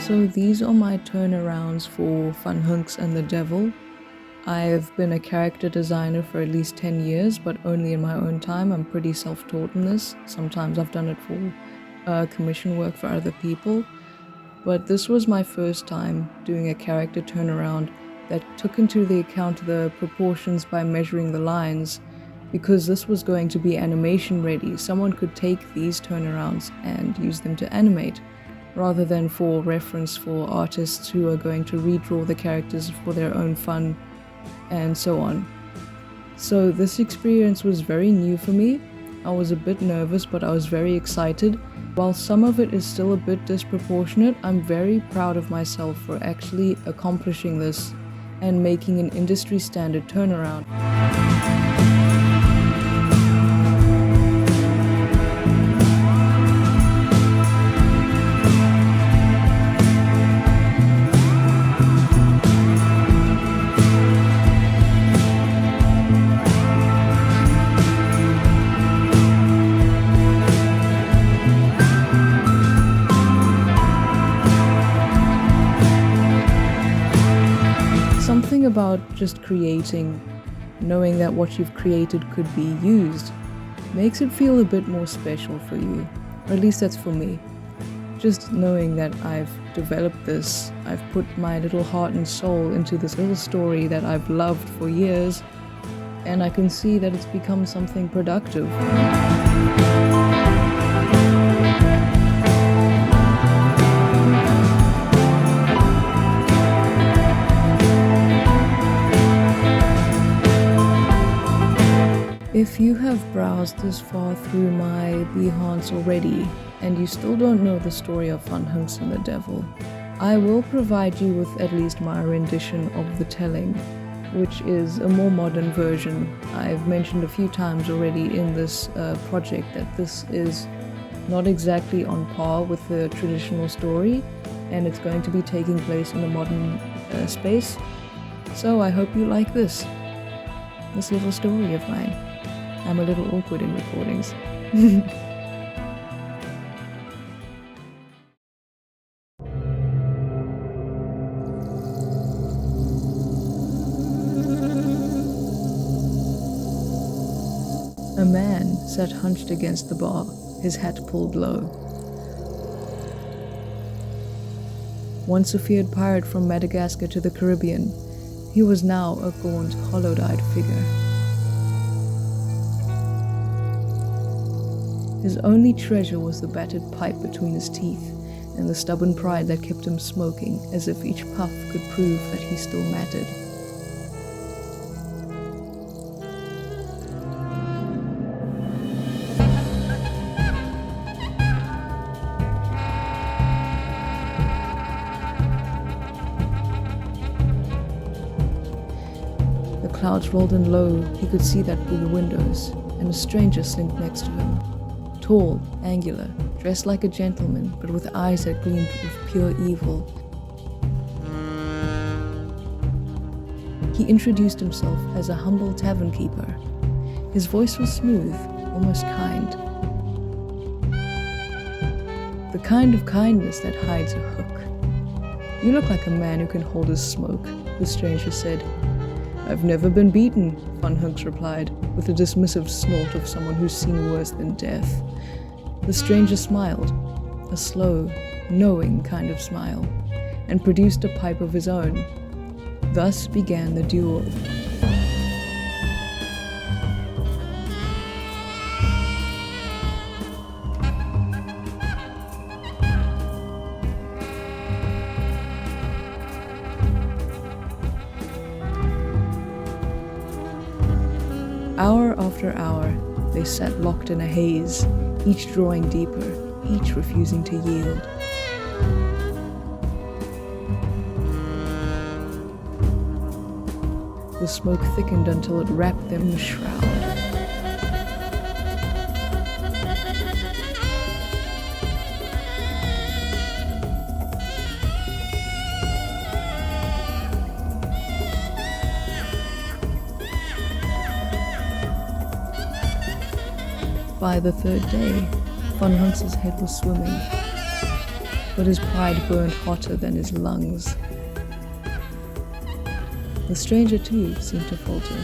So these are my turnarounds for Hunks the Devil. I've been a character designer for at least 10 years, but only in my own time. I'm pretty self-taught in this. Sometimes I've done it for commission work for other people. But this was my first time doing a character turnaround that took into the account the proportions by measuring the lines, because this was going to be animation ready. Someone could take these turnarounds and use them to animate, rather than for reference for artists who are going to redraw the characters for their own fun and so on. So this experience was very new for me. I was a bit nervous, but I was very excited. While some of it is still a bit disproportionate, I'm very proud of myself for actually accomplishing this and making an industry standard turnaround. Something about just creating, knowing that what you've created could be used, makes it feel a bit more special for you. Or at least that's for me. Just knowing that I've developed this, I've put my little heart and soul into this little story that I've loved for years, and I can see that it's become something productive. If you have browsed this far through my Behance already, and you still don't know the story of Hunks the Devil, I will provide you with at least my rendition of the telling, which is a more modern version. I've mentioned a few times already in this project that this is not exactly on par with the traditional story, and it's going to be taking place in a modern space. So I hope you like this little story of mine. I'm a little awkward in recordings. A man sat hunched against the bar, his hat pulled low. Once a feared pirate from Madagascar to the Caribbean, he was now a gaunt, hollow-eyed figure. His only treasure was the battered pipe between his teeth, and the stubborn pride that kept him smoking, as if each puff could prove that he still mattered. The clouds rolled in low, he could see that through the windows, and a stranger slinked next to him. Tall, angular, dressed like a gentleman, but with eyes that gleamed with pure evil. He introduced himself as a humble tavern keeper. His voice was smooth, almost kind. The kind of kindness that hides a hook. "You look like a man who can hold his smoke," the stranger said. "I've never been beaten," Hunks replied, with a dismissive snort of someone who's seen worse than death. The stranger smiled, a slow, knowing kind of smile, and produced a pipe of his own. Thus began the duel. Hour after hour, they sat locked in a haze, each drawing deeper, each refusing to yield. The smoke thickened until it wrapped them in a shroud. By the third day, Hunks's head was swimming. but his pride burned hotter than his lungs. The stranger too seemed to falter.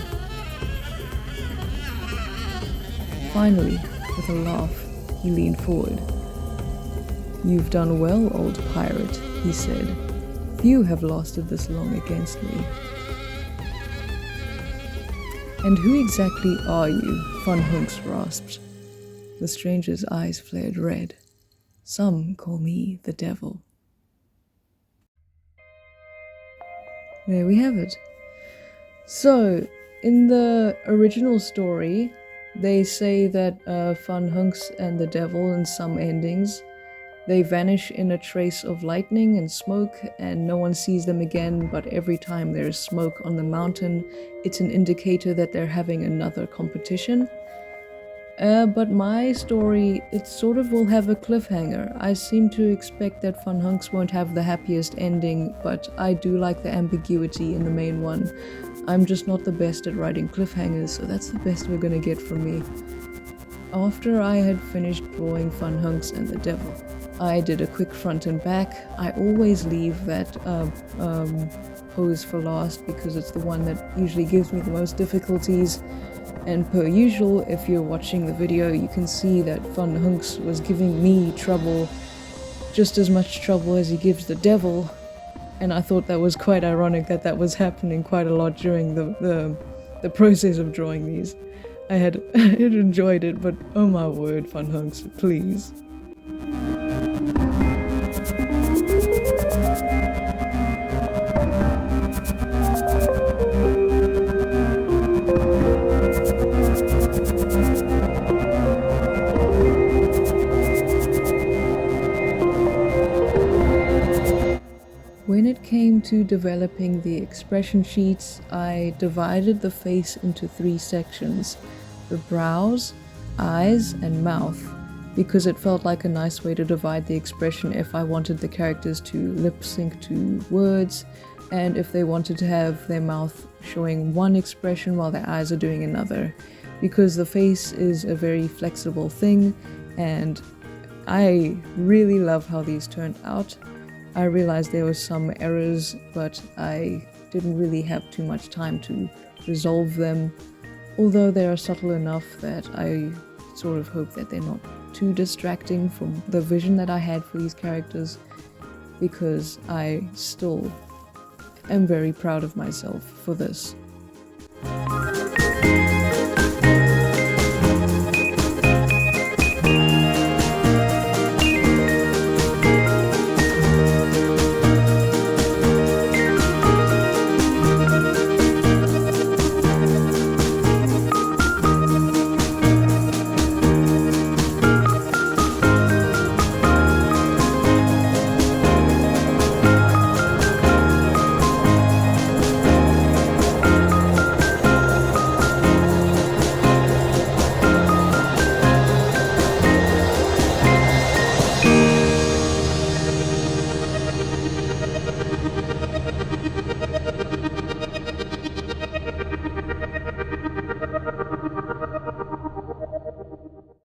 Finally, with a laugh, he leaned forward. "You've done well, old pirate," he said. "Few have lasted this long against me." "And who exactly are you?" Von Hunks rasped. The stranger's eyes flared red. "Some call me the devil." There we have it. So, in the original story, they say that Van Hunks and the devil, in some endings, they vanish in a trace of lightning and smoke, and no one sees them again, but every time there is smoke on the mountain, it's an indicator that they're having another competition. But my story, it sort of will have a cliffhanger. I seem to expect that Van Hunks won't have the happiest ending, but I do like the ambiguity in the main one. I'm just not the best at writing cliffhangers, so that's the best we're gonna get from me. After I had finished drawing Van Hunks and the devil, I did a quick front and back. I always leave that pose for last because it's the one that usually gives me the most difficulties. And per usual, if you're watching the video, you can see that Van Hunks was giving me trouble, just as much trouble as he gives the devil. And I thought that was quite ironic that that was happening quite a lot during the process of drawing these. I had enjoyed it, but oh my word, Van Hunks, please. When it came to developing the expression sheets, I divided the face into 3 sections: the brows, eyes, and mouth, because it felt like a nice way to divide the expression if I wanted the characters to lip sync to words, and if they wanted to have their mouth showing one expression while their eyes are doing another, because the face is a very flexible thing, and I really love how these turned out. I realized there were some errors, but I didn't really have too much time to resolve them, although they are subtle enough that I sort of hope that they're not too distracting from the vision that I had for these characters, because I still am very proud of myself for this.